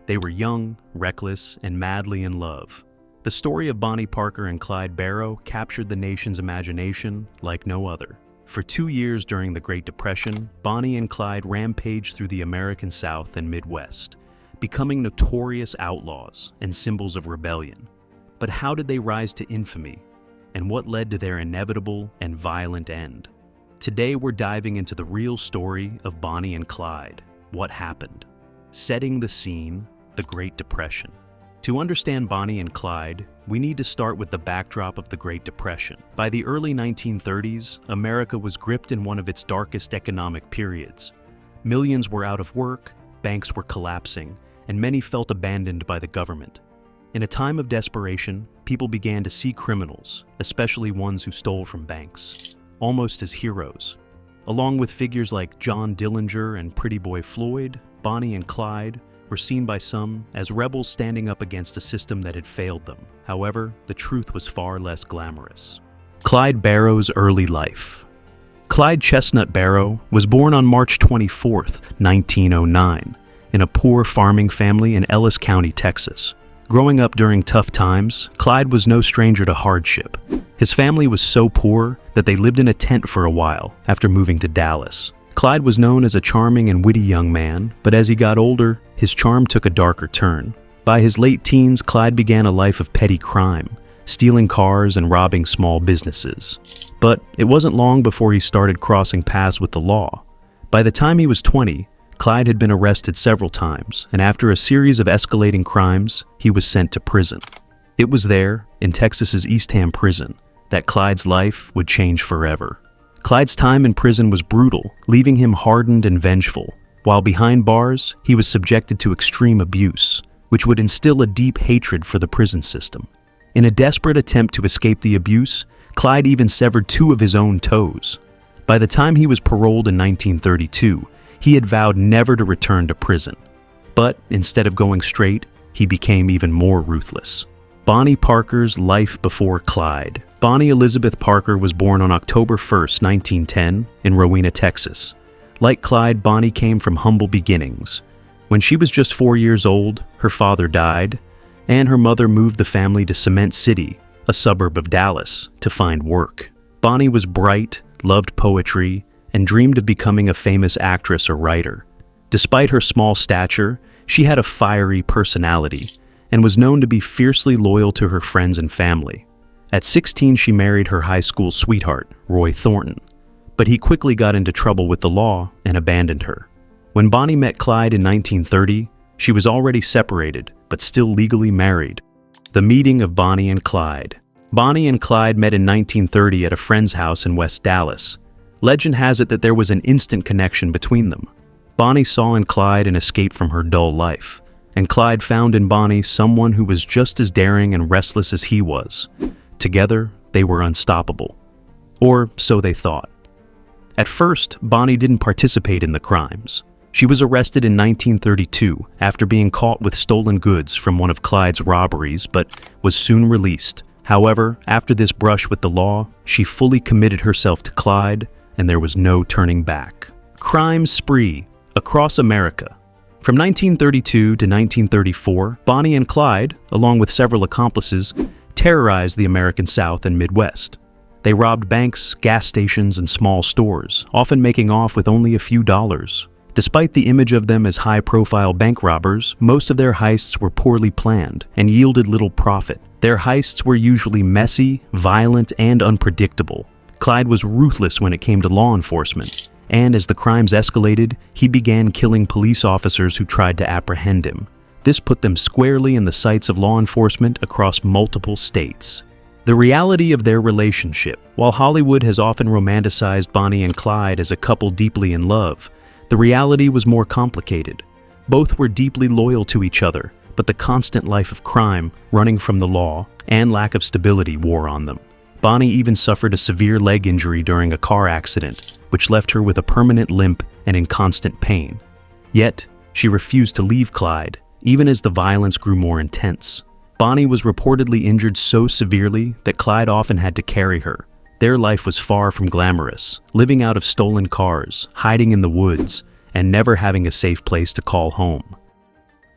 They were young, reckless, and madly in love. The story of Bonnie Parker and Clyde Barrow captured the nation's imagination like no other. For 2 years during the Great Depression, Bonnie and Clyde rampaged through the American South and Midwest, becoming notorious outlaws and symbols of rebellion. But how did they rise to infamy, and what led to their inevitable and violent end? Today we're diving into the real story of Bonnie and Clyde. What happened? Setting the scene, the Great Depression. To understand Bonnie and Clyde, we need to start with the backdrop of the Great Depression. By the early 1930s, America was gripped in one of its darkest economic periods. Millions were out of work, banks were collapsing, and many felt abandoned by the government. In a time of desperation, people began to see criminals, especially ones who stole from banks, almost as heroes. Along with figures like John Dillinger and Pretty Boy Floyd, Bonnie and Clyde were seen by some as rebels standing up against a system that had failed them. However, the truth was far less glamorous. Clyde Barrow's early life. Clyde Chestnut Barrow was born on March 24, 1909, in a poor farming family in Ellis County, Texas. Growing up during tough times, Clyde was no stranger to hardship. His family was so poor that they lived in a tent for a while after moving to Dallas. Clyde was known as a charming and witty young man, but as he got older, his charm took a darker turn. By his late teens, Clyde began a life of petty crime, stealing cars and robbing small businesses. But it wasn't long before he started crossing paths with the law. By the time he was 20, Clyde had been arrested several times, and after a series of escalating crimes, he was sent to prison. It was there, in Texas's Eastham prison, that Clyde's life would change forever. Clyde's time in prison was brutal, leaving him hardened and vengeful. While behind bars, he was subjected to extreme abuse, which would instill a deep hatred for the prison system. In a desperate attempt to escape the abuse, Clyde even severed 2 of his own toes. By the time he was paroled in 1932, he had vowed never to return to prison. But instead of going straight, he became even more ruthless. Bonnie Parker's life before Clyde. Bonnie Elizabeth Parker was born on October 1, 1910, in Rowena, Texas. Like Clyde, Bonnie came from humble beginnings. When she was just 4 years old, her father died, and her mother moved the family to Cement City, a suburb of Dallas, to find work. Bonnie was bright, loved poetry, and dreamed of becoming a famous actress or writer. Despite her small stature, she had a fiery personality and was known to be fiercely loyal to her friends and family. At 16, she married her high school sweetheart, Roy Thornton, but he quickly got into trouble with the law and abandoned her. When Bonnie met Clyde in 1930, she was already separated, but still legally married. The meeting of Bonnie and Clyde. Bonnie and Clyde met in 1930 at a friend's house in West Dallas. Legend has it that there was an instant connection between them. Bonnie saw in Clyde an escape from her dull life, and Clyde found in Bonnie someone who was just as daring and restless as he was. Together, they were unstoppable. Or so they thought. At first, Bonnie didn't participate in the crimes. She was arrested in 1932 after being caught with stolen goods from one of Clyde's robberies, but was soon released. However, after this brush with the law, she fully committed herself to Clyde, and there was no turning back. Crime spree across America. From 1932 to 1934, Bonnie and Clyde, along with several accomplices, terrorized the American South and Midwest. They robbed banks, gas stations, and small stores, often making off with only a few dollars. Despite the image of them as high-profile bank robbers, most of their heists were poorly planned and yielded little profit. Their heists were usually messy, violent, and unpredictable. Clyde was ruthless when it came to law enforcement, and as the crimes escalated, he began killing police officers who tried to apprehend him. This put them squarely in the sights of law enforcement across multiple states. The reality of their relationship. While Hollywood has often romanticized Bonnie and Clyde as a couple deeply in love, the reality was more complicated. Both were deeply loyal to each other, but the constant life of crime, running from the law, and lack of stability wore on them. Bonnie even suffered a severe leg injury during a car accident, which left her with a permanent limp and in constant pain. Yet, she refused to leave Clyde, even as the violence grew more intense. Bonnie was reportedly injured so severely that Clyde often had to carry her. Their life was far from glamorous, living out of stolen cars, hiding in the woods, and never having a safe place to call home.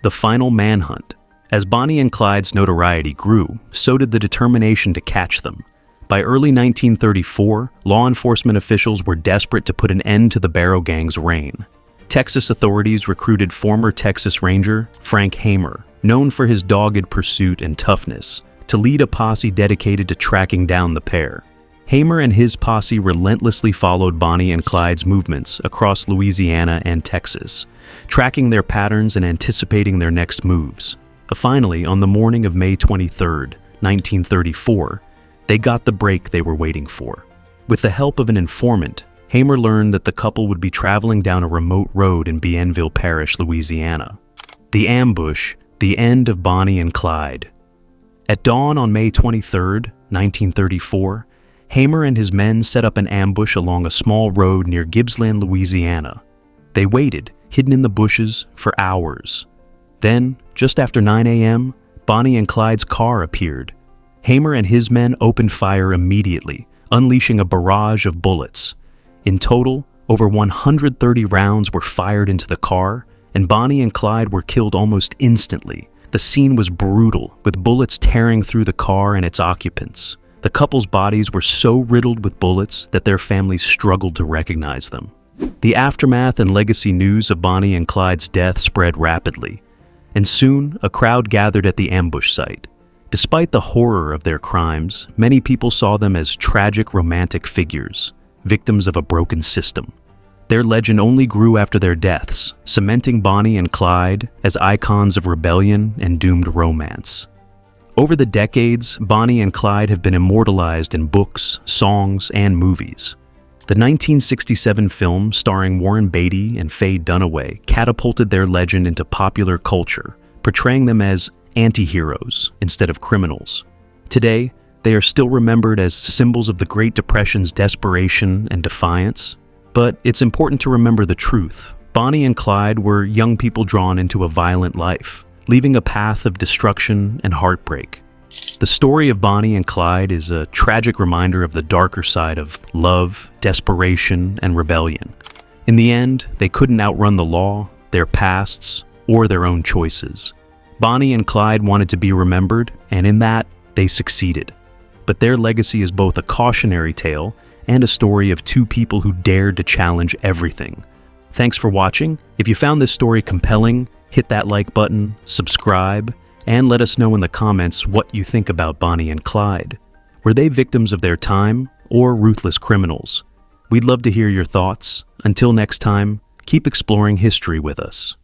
the final manhunt. As Bonnie and Clyde's notoriety grew, so did the determination to catch them. By early 1934, law enforcement officials were desperate to put an end to the Barrow Gang's reign. Texas authorities recruited former Texas Ranger Frank Hamer, known for his dogged pursuit and toughness, to lead a posse dedicated to tracking down the pair. Hamer and his posse relentlessly followed Bonnie and Clyde's movements across Louisiana and Texas, tracking their patterns and anticipating their next moves. Finally, on the morning of May 23, 1934, they got the break they were waiting for. With the help of an informant, Hamer learned that the couple would be traveling down a remote road in Bienville Parish, Louisiana. The ambush, the end of Bonnie and Clyde. At dawn on May 23, 1934, Hamer and his men set up an ambush along a small road near Gippsland, Louisiana. They waited, hidden in the bushes, for hours. Then, just after 9 a.m., Bonnie and Clyde's car appeared. Hamer and his men opened fire immediately, unleashing a barrage of bullets. In total, over 130 rounds were fired into the car, and Bonnie and Clyde were killed almost instantly. The scene was brutal, with bullets tearing through the car and its occupants. The couple's bodies were so riddled with bullets that their families struggled to recognize them. The aftermath and legacy news of Bonnie and Clyde's death spread rapidly, and soon a crowd gathered at the ambush site. Despite the horror of their crimes, many people saw them as tragic romantic figures, victims of a broken system. Their legend only grew after their deaths, cementing Bonnie and Clyde as icons of rebellion and doomed romance. Over the decades, Bonnie and Clyde have been immortalized in books, songs, and movies. The 1967 film starring Warren Beatty and Faye Dunaway catapulted their legend into popular culture, portraying them as anti-heroes instead of criminals. Today, they are still remembered as symbols of the Great Depression's desperation and defiance. But it's important to remember the truth. Bonnie and Clyde were young people drawn into a violent life, leaving a path of destruction and heartbreak. The story of Bonnie and Clyde is a tragic reminder of the darker side of love, desperation, and rebellion. In the end, they couldn't outrun the law, their pasts, or their own choices. Bonnie and Clyde wanted to be remembered, and in that, they succeeded. But their legacy is both a cautionary tale and a story of two people who dared to challenge everything. Thanks for watching. If you found this story compelling, hit that like button, subscribe, and let us know in the comments what you think about Bonnie and Clyde. Were they victims of their time or ruthless criminals? We'd love to hear your thoughts. Until next time, keep exploring history with us.